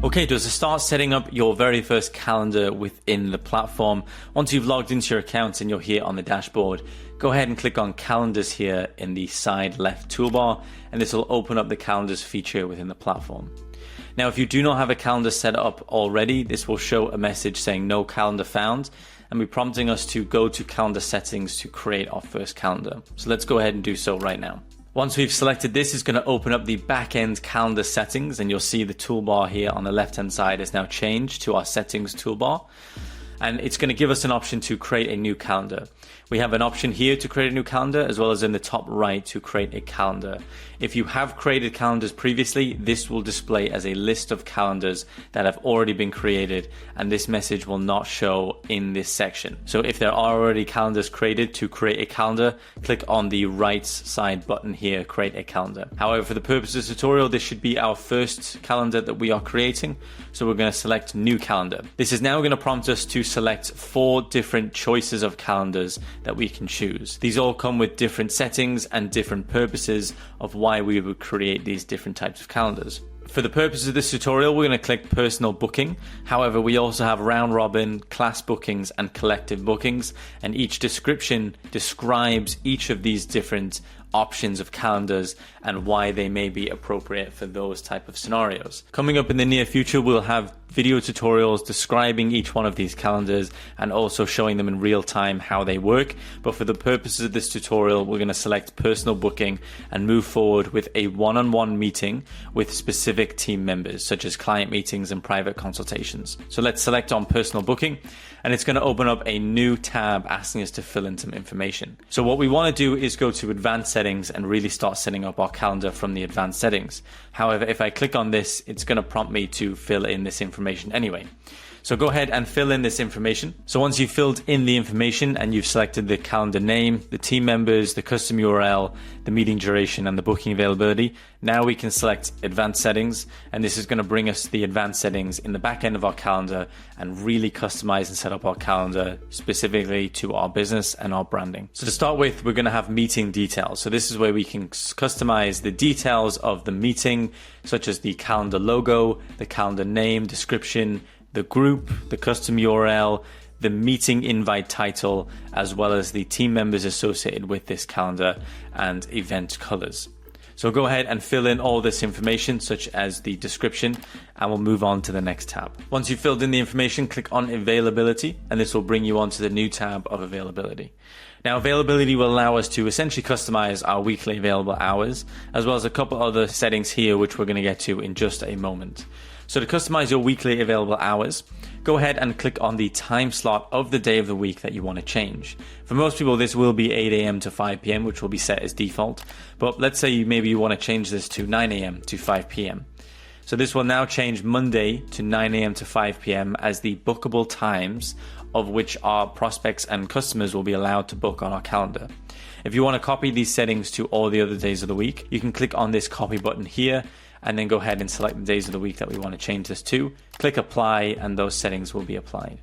Okay, to start setting up your very first calendar within the platform, once you've logged into your account and you're here on the dashboard, go ahead and click on calendars here in the side left toolbar, and this will open up the calendars feature within the platform. Now, if you do not have a calendar set up already, this will show a message saying no calendar found and be prompting us to go to calendar settings to create our first calendar. So let's go ahead and do so right now. Once we've selected this, it's going to open up the back-end calendar settings, and you'll see the toolbar here on the left-hand side has now changed to our settings toolbar. And it's going to give us an option to create a new calendar. We have an option here to create a new calendar, as well as in the top right to create a calendar. If you have created calendars previously, this will display as a list of calendars that have already been created, and this message will not show in this section. So if there are already calendars created, to create a calendar, click on the right side button here, create a calendar. However, for the purpose of this tutorial, this should be our first calendar that we are creating. So we're going to select new calendar. This is now going to prompt us to select 4 different choices of calendars that we can choose. These all come with different settings and different purposes of why we would create these different types of calendars. For the purpose of this tutorial, we're going to click personal booking. However, we also have round robin, class bookings, and collective bookings, and each description describes each of these different options of calendars and why they may be appropriate for those type of scenarios. Coming up in the near future, we'll have video tutorials describing each one of these calendars and also showing them in real time how they work. But for the purposes of this tutorial, we're going to select personal booking and move forward with a one-on-one meeting with specific team members, such as client meetings and private consultations. So let's select on personal booking, and it's going to open up a new tab asking us to fill in some information. So what we want to do is go to advanced settings and really start setting up our calendar from the advanced settings. However, if I click on this, it's going to prompt me to fill in this information anyway. So go ahead and fill in this information. So once you've filled in the information and you've selected the calendar name, the team members, the custom URL, the meeting duration, and the booking availability, now we can select advanced settings, and this is going to bring us the advanced settings in the back end of our calendar and really customize and set up our calendar specifically to our business and our branding. So to start with, we're going to have meeting details. So this is where we can customize the details of the meeting, such as the calendar logo, the calendar name, description, the group, the custom URL, the meeting invite title, as well as the team members associated with this calendar and event colors. So go ahead and fill in all this information, such as the description, and we'll move on to the next tab. Once you've filled in the information, click on availability, and this will bring you onto the new tab of availability. Now, availability will allow us to essentially customize our weekly available hours, as well as a couple other settings here, which we're going to get to in just a moment. So to customize your weekly available hours, go ahead and click on the time slot of the day of the week that you want to change. For most people, this will be 8 a.m. to 5 p.m., which will be set as default. But let's say maybe you want to change this to 9 a.m. to 5 p.m. So this will now change Monday to 9 a.m. to 5 p.m. as the bookable times of which our prospects and customers will be allowed to book on our calendar. If you want to copy these settings to all the other days of the week, you can click on this copy button here, and then go ahead and select the days of the week that we want to change this to. Click apply, and those settings will be applied.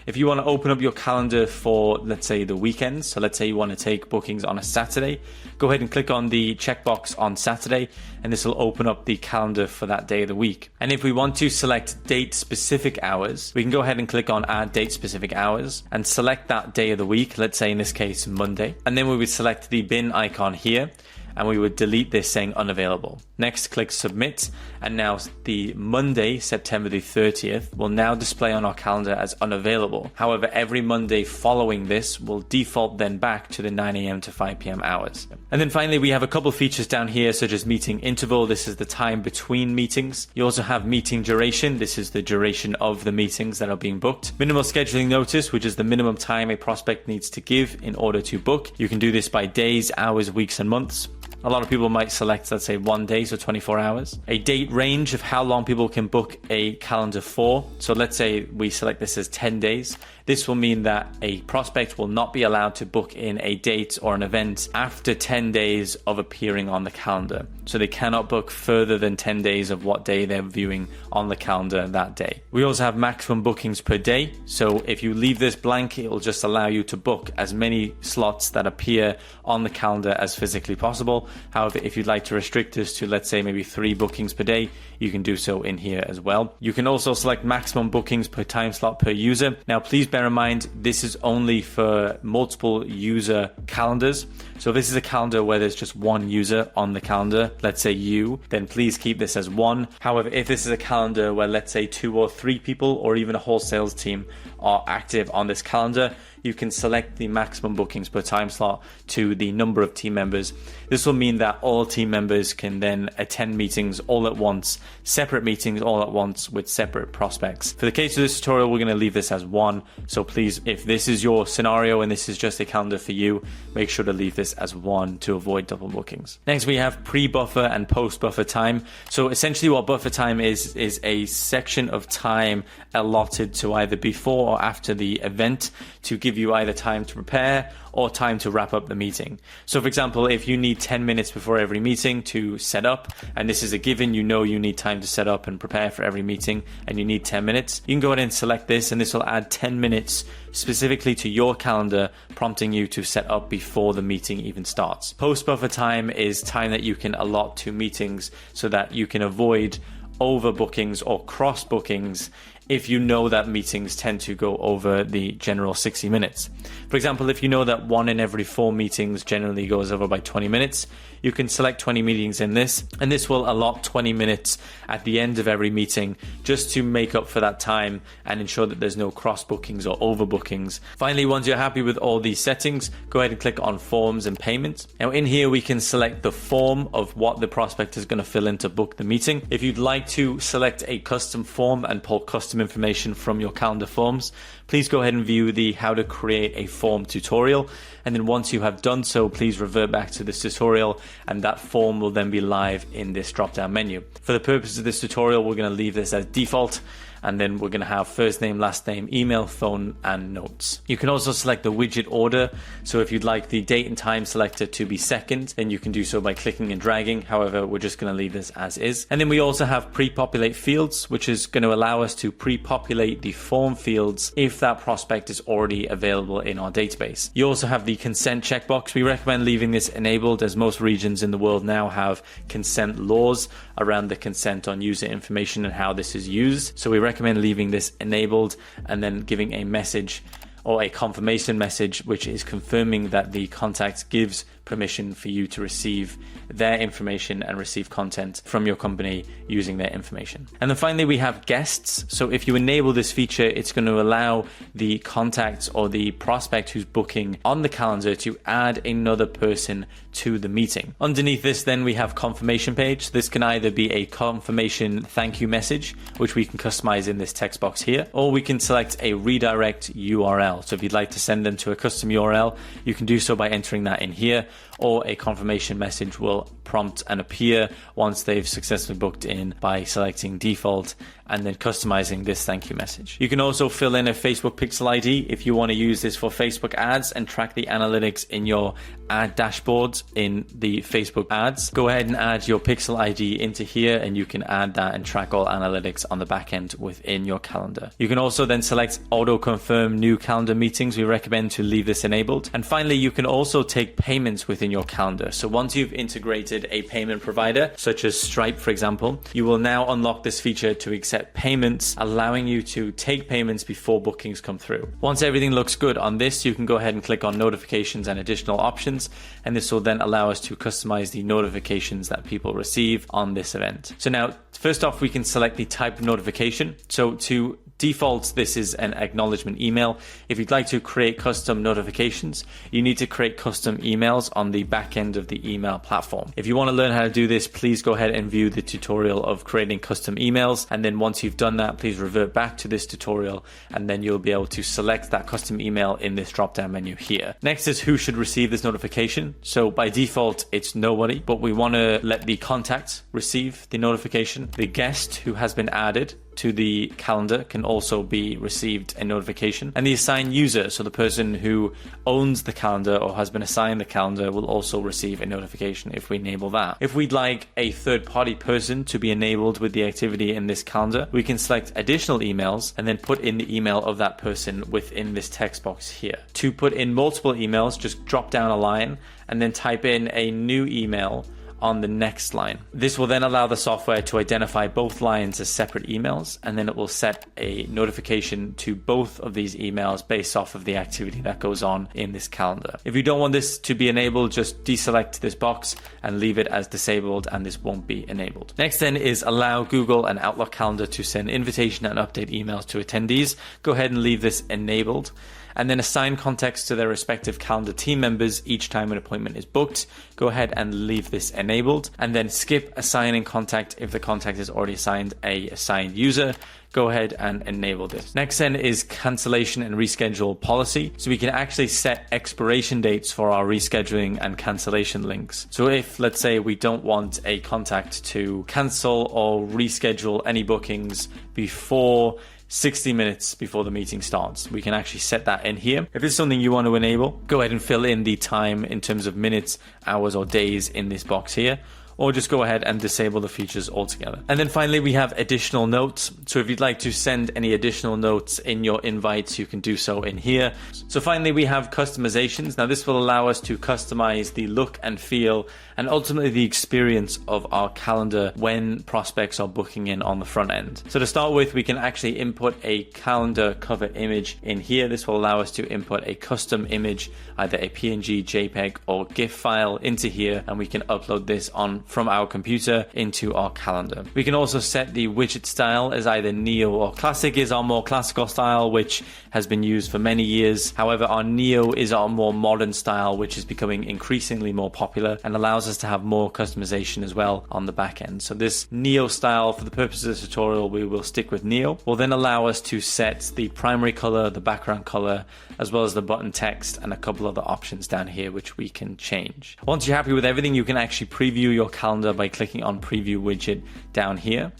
If you want to open up your calendar for, let's say, the weekends, so let's say you want to take bookings on a Saturday, go ahead and click on the checkbox on Saturday, and this will open up the calendar for that day of the week. And if we want to select date-specific hours, we can go ahead and click on add date-specific hours and select that day of the week, let's say in this case Monday, and then we would select the bin icon here, and we would delete this saying unavailable. Next, click submit, and now the Monday, September the 30th, will now display on our calendar as unavailable. However, every Monday following this will default then back to the 9 a.m. to 5 p.m. hours. And then finally, we have a couple features down here, such as meeting interval. This is the time between meetings. You also have meeting duration. This is the duration of the meetings that are being booked. Minimal scheduling notice, which is the minimum time a prospect needs to give in order to book. You can do this by days, hours, weeks, and months. A lot of people might select, let's say, 1 day, so 24 hours. A date range of how long people can book a calendar for. So let's say we select this as 10 days. This will mean that a prospect will not be allowed to book in a date or an event after 10 days of appearing on the calendar. So they cannot book further than 10 days of what day they're viewing on the calendar that day. We also have maximum bookings per day. So if you leave this blank, it will just allow you to book as many slots that appear on the calendar as physically possible. normal. However, if you'd like to restrict this to, let's say, maybe 3 bookings per day, you can do so in here as well. You can also select maximum bookings per time slot per user. Now, please bear in mind, this is only for multiple user calendars. So if this is a calendar where there's just one user on the calendar, let's say you, then please keep this as 1. However, if this is a calendar where, let's say, 2 or 3 people or even a whole sales team are active on this calendar, you can select the maximum bookings per time slot to the number of team members. This will mean that all team members can then attend meetings all at once, separate meetings all at once with separate prospects. For the case of this tutorial, we're going to leave this as 1. So please, if this is your scenario and this is just a calendar for you, make sure to leave this as 1 to avoid double bookings. Next, we have pre-buffer and post-buffer time. So essentially what buffer time is a section of time allotted to either before or after the event to give you either time to prepare or time to wrap up the meeting. So for example, if you need 10 minutes before every meeting to set up, and this is a given, you know you need time to set up and prepare for every meeting, and you need 10 minutes, you can go ahead and select this, and this will add 10 minutes specifically to your calendar, prompting you to set up before the meeting even starts. Post buffer time is time that you can allot to meetings so that you can avoid overbookings or cross bookings if you know that meetings tend to go over the general 60 minutes. For example, if you know that 1 in every 4 meetings generally goes over by 20 minutes, you can select 20 meetings in this, and this will allot 20 minutes at the end of every meeting just to make up for that time and ensure that there's no cross bookings or overbookings. Finally, once you're happy with all these settings, go ahead and click on forms and payments. Now in here, we can select the form of what the prospect is going to fill in to book the meeting. If you'd like to select a custom form and pull custom information from your calendar forms, please go ahead and view the how to create a form tutorial. And then once you have done so, please revert back to this tutorial, and that form will then be live in this drop-down menu. For the purpose of this tutorial, we're going to leave this as default, and then we're going to have first name, last name, email, phone, and notes. You can also select the widget order. So if you'd like the date and time selector to be second, then you can do so by clicking and dragging. However, we're just going to leave this as is. And then we also have pre-populate fields, which is going to allow us to pre-populate the form fields if that prospect is already available in our database. You also have the consent checkbox. We recommend leaving this enabled, as most regions in the world now have consent laws around the consent on user information and how this is used. So we recommend leaving this enabled and then giving a message or a confirmation message, which is confirming that the contact gives permission for you to receive their information and receive content from your company using their information. And then finally, we have guests. So if you enable this feature, it's going to allow the contact or the prospect who's booking on the calendar to add another person to the meeting. Underneath this, then we have confirmation page. This can either be a confirmation thank you message, which we can customize in this text box here, or we can select a redirect URL. So if you'd like to send them to a custom URL, you can do so by entering that in here, or a confirmation message will prompt and appear once they've successfully booked in by selecting default and then customizing this thank you message. You can also fill in a Facebook pixel ID if you want to use this for Facebook ads and track the analytics in your ad dashboards in the Facebook ads. Go ahead and add your pixel ID into here, and you can add that and track all analytics on the back end within your calendar. You can also then select auto confirm new calendar meetings. We recommend to leave this enabled. And finally, you can also take payments within your calendar. So once you've integrated a payment provider, such as Stripe, for example, you will now unlock this feature to accept payments, allowing you to take payments before bookings come through. Once everything looks good on this, you can go ahead and click on notifications and additional options, and this will then allow us to customize the notifications that people receive on this event. So now, first off, we can select the type of notification. So to default, this is an acknowledgement email. If you'd like to create custom notifications, you need to create custom emails on the back end of the email platform. If you want to learn how to do this, please go ahead and view the tutorial of creating custom emails. And then once you've done that, please revert back to this tutorial, and then you'll be able to select that custom email in this drop-down menu here. Next is who should receive this notification. So by default, it's nobody, but we want to let the contact receive the notification, the guest who has been added, to the calendar can also be received a notification. And the assigned user, so the person who owns the calendar or has been assigned the calendar, will also receive a notification if we enable that. If we'd like a third-party person to be enabled with the activity in this calendar, we can select additional emails and then put in the email of that person within this text box here. To put in multiple emails, just drop down a line and then type in a new email on the next line. This will then allow the software to identify both lines as separate emails, and then it will set a notification to both of these emails based off of the activity that goes on in this calendar. If you don't want this to be enabled, just deselect this box and leave it as disabled, and this won't be enabled. Next then is allow Google and Outlook Calendar to send invitation and update emails to attendees. Go ahead and leave this enabled. And then assign contacts to their respective calendar team members each time an appointment is booked. Go ahead and leave this enabled, and then skip assigning contact if the contact is already assigned a assigned user. Go ahead and enable this. Next then is cancellation and reschedule policy. So we can actually set expiration dates for our rescheduling and cancellation links. So if, let's say, we don't want a contact to cancel or reschedule any bookings before 60 minutes before the meeting starts, we can actually set that in here. If it's something you want to enable, go ahead and fill in the time in terms of minutes, hours, or days in this box here, or just go ahead and disable the features altogether. And then finally, we have additional notes. So if you'd like to send any additional notes in your invites, you can do so in here. So finally, we have customizations. Now this will allow us to customize the look and feel and ultimately the experience of our calendar when prospects are booking in on the front end. So to start with, we can actually input a calendar cover image in here. This will allow us to input a custom image, either a PNG, JPEG, or GIF file into here, and we can upload this on from our computer into our calendar. We can also set the widget style as either Neo or Classic is our more classical style, which has been used for many years. However, our Neo is our more modern style, which is becoming increasingly more popular and allows us to have more customization as well on the back end. So this Neo style, for the purpose of this tutorial, we will stick with Neo, will then allow us to set the primary color, the background color, as well as the button text and a couple other options down here which we can change. Once you're happy with everything, you can actually preview your calendar by clicking on preview widget down here.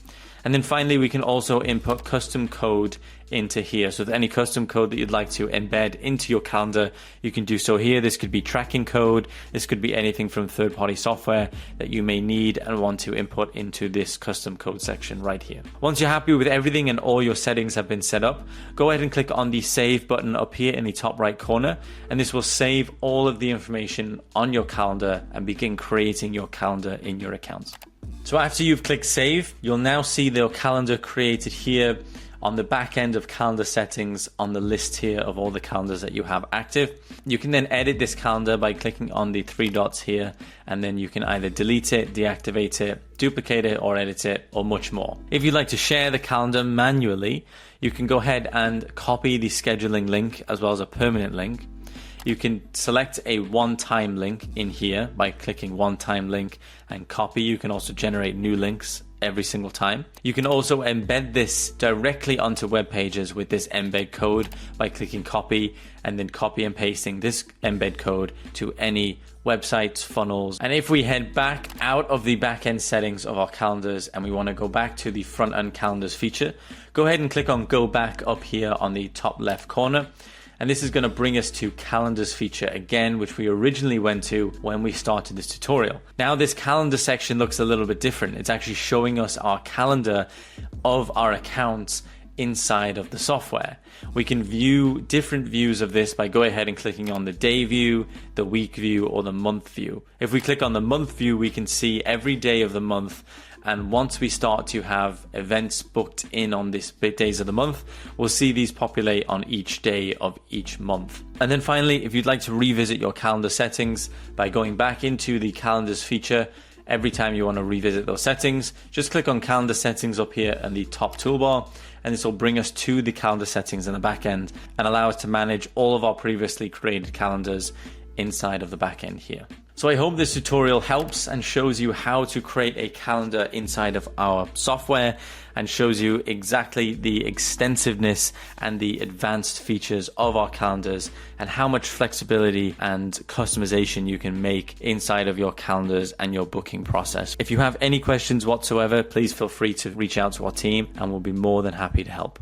And then finally, we can also input custom code into here. So if any custom code that you'd like to embed into your calendar, you can do so here. This could be tracking code. This could be anything from third-party software that you may need and want to input into this custom code section right here. Once you're happy with everything and all your settings have been set up, go ahead and click on the save button up here in the top right corner, and this will save all of the information on your calendar and begin creating your calendar in your account. So after you've clicked save, you'll now see your calendar created here on the back end of calendar settings on the list here of all the calendars that you have active. You can then edit this calendar by clicking on the three dots here, and then you can either delete it, deactivate it, duplicate it, or edit it, or much more. If you'd like to share the calendar manually, you can go ahead and copy the scheduling link as well as a permanent link. You can select a one-time link in here by clicking one-time link and copy. You can also generate new links every single time. You can also embed this directly onto web pages with this embed code by clicking copy and then copy and pasting this embed code to any websites, funnels. And if we head back out of the back-end settings of our calendars and we want to go back to the front-end calendars feature, go ahead and click on go back up here on the top left corner. And this is going to bring us to calendars feature again, which we originally went to when we started this tutorial. Now this calendar section looks a little bit different. It's actually showing us our calendar of our accounts inside of the software. We can view different views of this by going ahead and clicking on the day view, the week view, or the month view. If we click on the month view, we can see every day of the month. And once we start to have events booked in on these days of the month, we'll see these populate on each day of each month. And then finally, if you'd like to revisit your calendar settings by going back into the calendars feature, every time you want to revisit those settings, just click on calendar settings up here in the top toolbar, and this will bring us to the calendar settings in the back end and allow us to manage all of our previously created calendars inside of the back end here. So I hope this tutorial helps and shows you how to create a calendar inside of our software, and shows you exactly the extensiveness and the advanced features of our calendars and how much flexibility and customization you can make inside of your calendars and your booking process. If you have any questions whatsoever, please feel free to reach out to our team and we'll be more than happy to help.